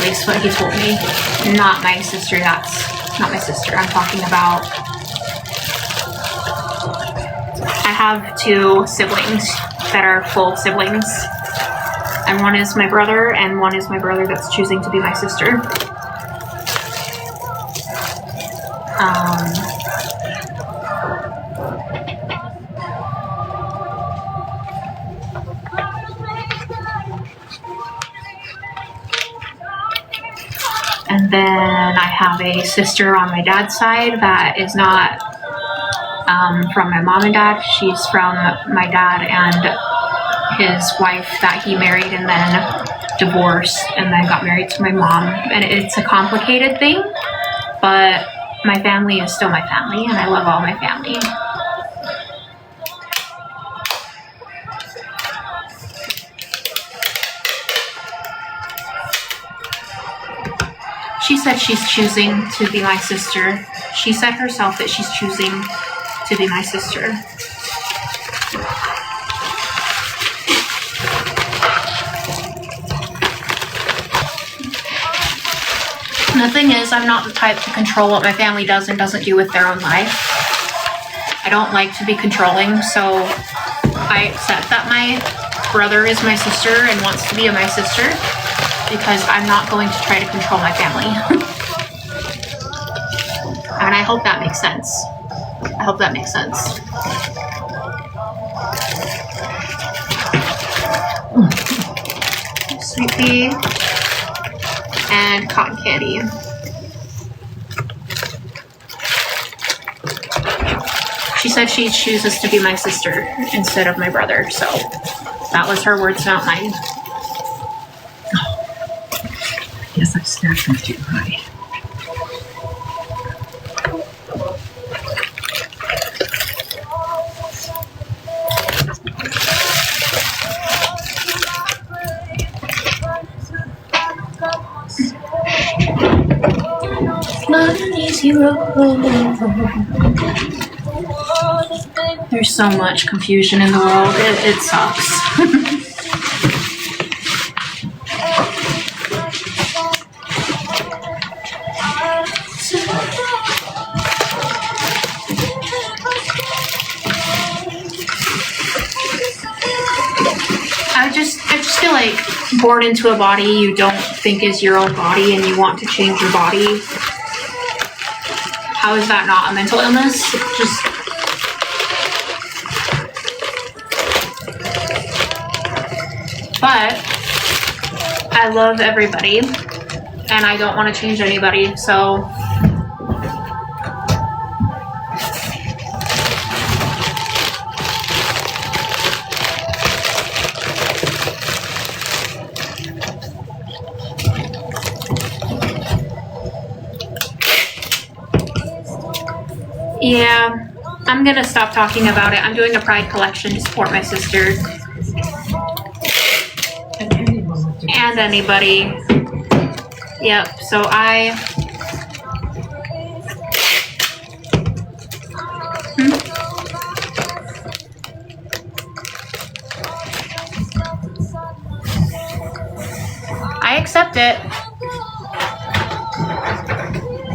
at least what he told me. Not my sister, that's not my sister. I'm talking about, I have 2 siblings that are full siblings. And one is my brother, and one is my brother that's choosing to be my sister. And then I have a sister on my dad's side that is not from my mom and dad. She's from my dad and his wife that he married and then divorced and then got married to my mom. And it's a complicated thing, but my family is still my family and I love all my family. She said she's choosing to be my sister. She said herself that she's choosing to be my sister. And the thing is, I'm not the type to control what my family does and doesn't do with their own life. I don't like to be controlling, so I accept that my brother is my sister and wants to be my sister, because I'm not going to try to control my family. And I hope that makes sense. I hope that makes sense. Sweet pea and cotton candy. She said she chooses to be my sister instead of my brother, so that was her words, not mine. Yes, I've stacked them too high. Not an easy road. There's so much confusion in the world. It sucks. I just feel like born into a body you don't think is your own body and you want to change your body. How is that not a mental illness? But I love everybody and I don't want to change anybody, so yeah, I'm gonna stop talking about it. I'm doing a pride collection to support my sister. And anybody. Yep, so I accept it.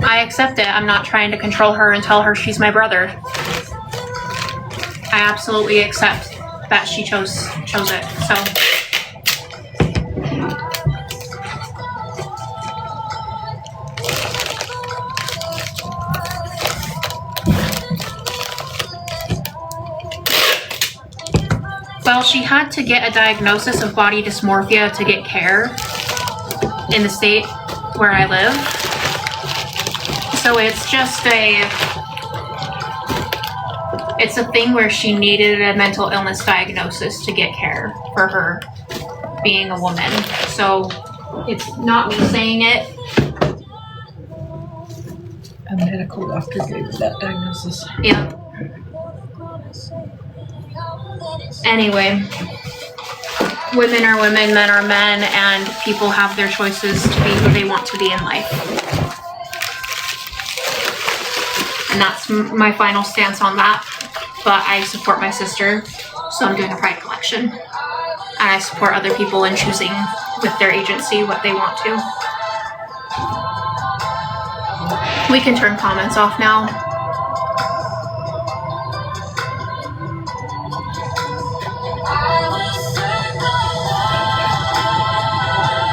I accept it. I'm not trying to control her and tell her she's my brother. I absolutely accept that she chose it. So well, she had to get a diagnosis of body dysmorphia to get care in the state where I live. So it's just it's a thing where she needed a mental illness diagnosis to get care for her being a woman. So it's not me saying it. A medical doctor gave her that diagnosis. Yeah. Anyway, women are women, men are men, and people have their choices to be who they want to be in life. And that's my final stance on that. But I support my sister, so I'm doing a pride collection. And I support other people in choosing with their agency what they want to. We can turn comments off now.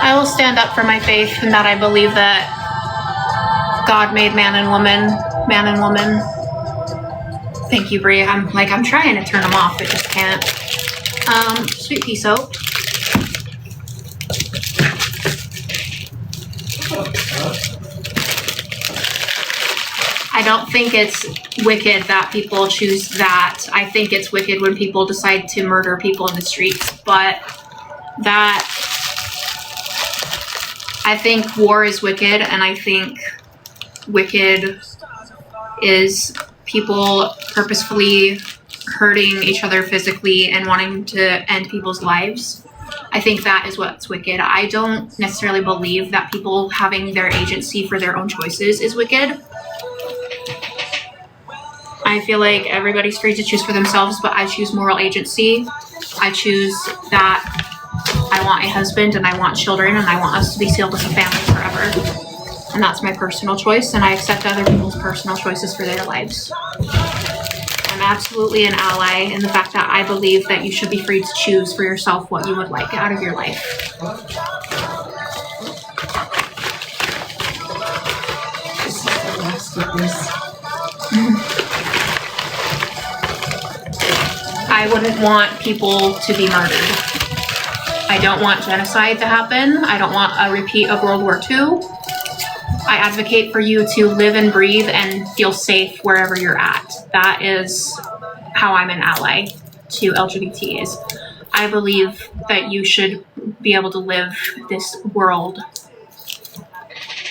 I will stand up for my faith in that I believe that God made man and woman. Thank you, Brie. I'm trying to turn them off, but just can't. Sweet pea soap. I don't think it's wicked that people choose that. I think it's wicked when people decide to murder people in the streets, but that, I think war is wicked, and I think wicked is people purposefully hurting each other physically and wanting to end people's lives. I think that is what's wicked. I don't necessarily believe that people having their agency for their own choices is wicked. I feel like everybody's free to choose for themselves, but I choose moral agency. I choose that I want a husband and I want children and I want us to be sealed as a family forever. And that's my personal choice, and I accept other people's personal choices for their lives. I'm absolutely an ally in the fact that I believe that you should be free to choose for yourself what you would like out of your life. This is the last of this. I wouldn't want people to be murdered. I don't want genocide to happen. I don't want a repeat of World War II. I advocate for you to live and breathe and feel safe wherever you're at. That is how I'm an ally to LGBTs. I believe that you should be able to live this world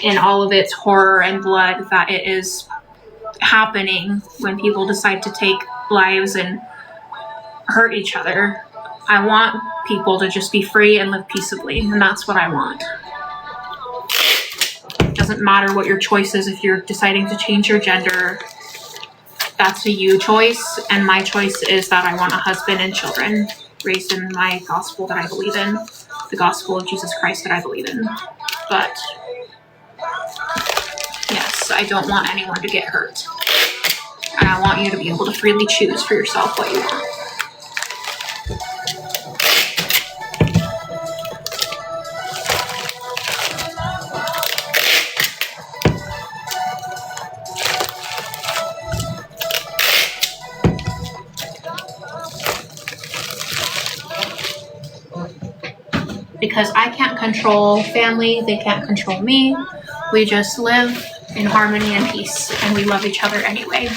in all of its horror and blood that it is happening when people decide to take lives and hurt each other. I want people to just be free and live peaceably, and that's what I want. It doesn't matter what your choice is. If you're deciding to change your gender, that's a you choice, and my choice is that I want a husband and children raised in my gospel that I believe in, the gospel of Jesus Christ that I believe in. But yes, I don't want anyone to get hurt, and I want you to be able to freely choose for yourself what you want. Because I can't control family, they can't control me. We just live in harmony and peace, and we love each other anyway.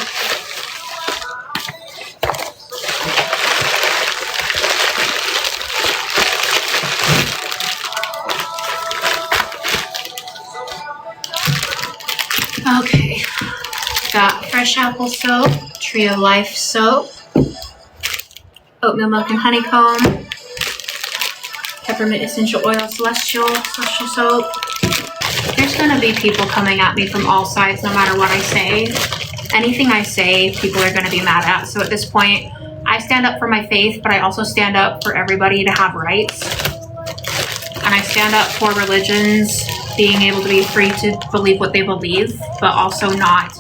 Okay, got fresh apple soap, Tree of Life soap, oatmeal milk and honeycomb, peppermint essential oil, celestial soap. There's gonna be people coming at me from all sides no matter what I say. Anything I say, people are gonna be mad at. So at this point, I stand up for my faith, but I also stand up for everybody to have rights. And I stand up for religions being able to be free to believe what they believe, but also not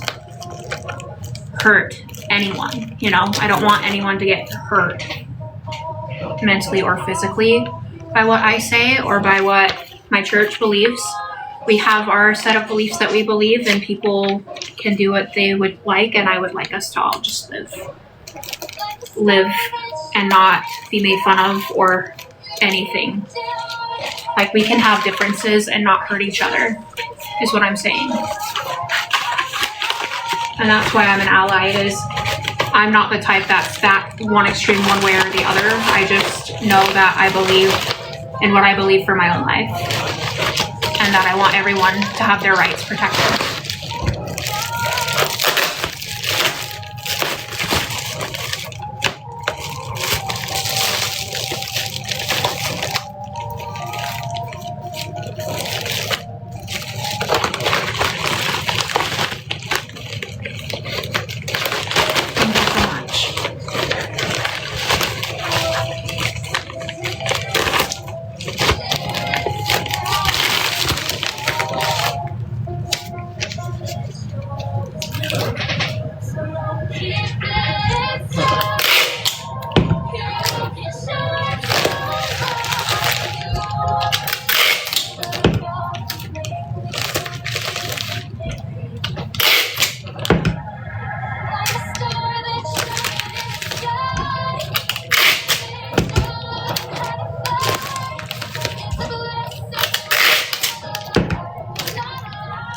hurt anyone. You know, I don't want anyone to get hurt mentally or physically by what I say or by what my church believes. We have our set of beliefs that we believe, and people can do what they would like, and I would like us to all just live and not be made fun of or anything. Like, we can have differences and not hurt each other, is what I'm saying. And that's why I'm an ally, is I'm not the type that's that one extreme one way or the other. I just know that I believe in what I believe for my own life, and that I want everyone to have their rights protected.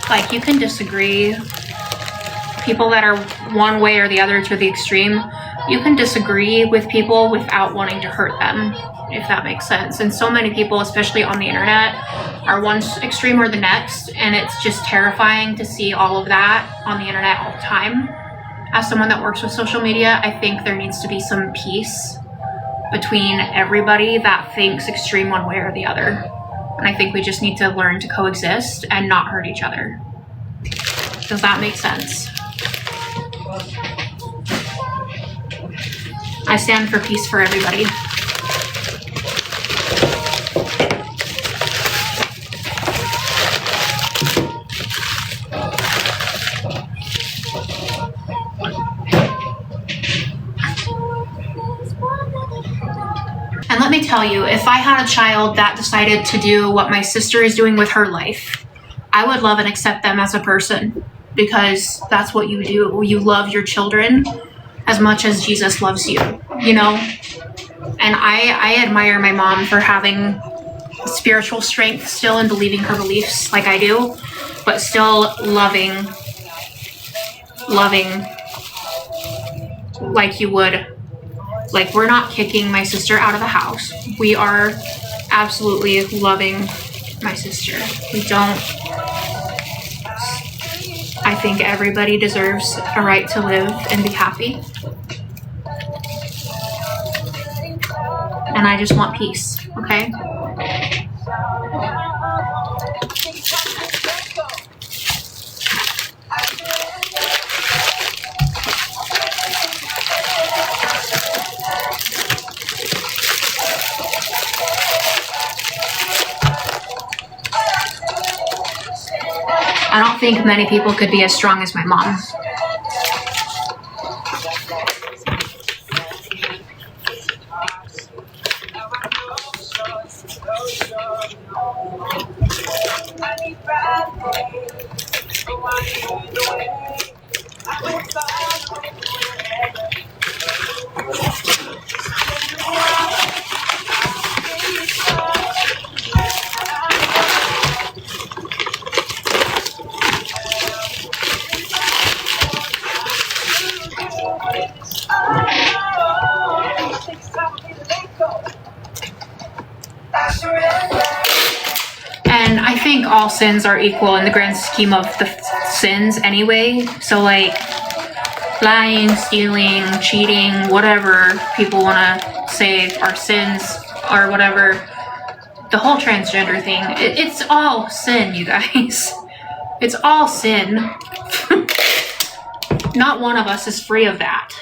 Like, you can disagree. People that are one way or the other to the extreme, you can disagree with people without wanting to hurt them, if that makes sense. And so many people, especially on the internet, are one extreme or the next, and it's just terrifying to see all of that on the internet all the time. As someone that works with social media, I think there needs to be some peace between everybody that thinks extreme one way or the other. And I think we just need to learn to coexist and not hurt each other. Does that make sense? I stand for peace for everybody. And let me tell you, if I had a child that decided to do what my sister is doing with her life, I would love and accept them as a person, because that's what you do. You love your children as much as Jesus loves you, you know? And I admire my mom for having spiritual strength still and believing her beliefs like I do, but still loving like you would. Like, we're not kicking my sister out of the house. We are absolutely loving my sister. We don't. I think everybody deserves a right to live and be happy. And I just want peace, okay? I don't think many people could be as strong as my mom. And I think all sins are equal in the grand scheme of the sins anyway. So like lying, stealing, cheating, whatever people want to say are sins or whatever. The whole transgender thing, it's all sin, you guys. It's all sin. Not one of us is free of that.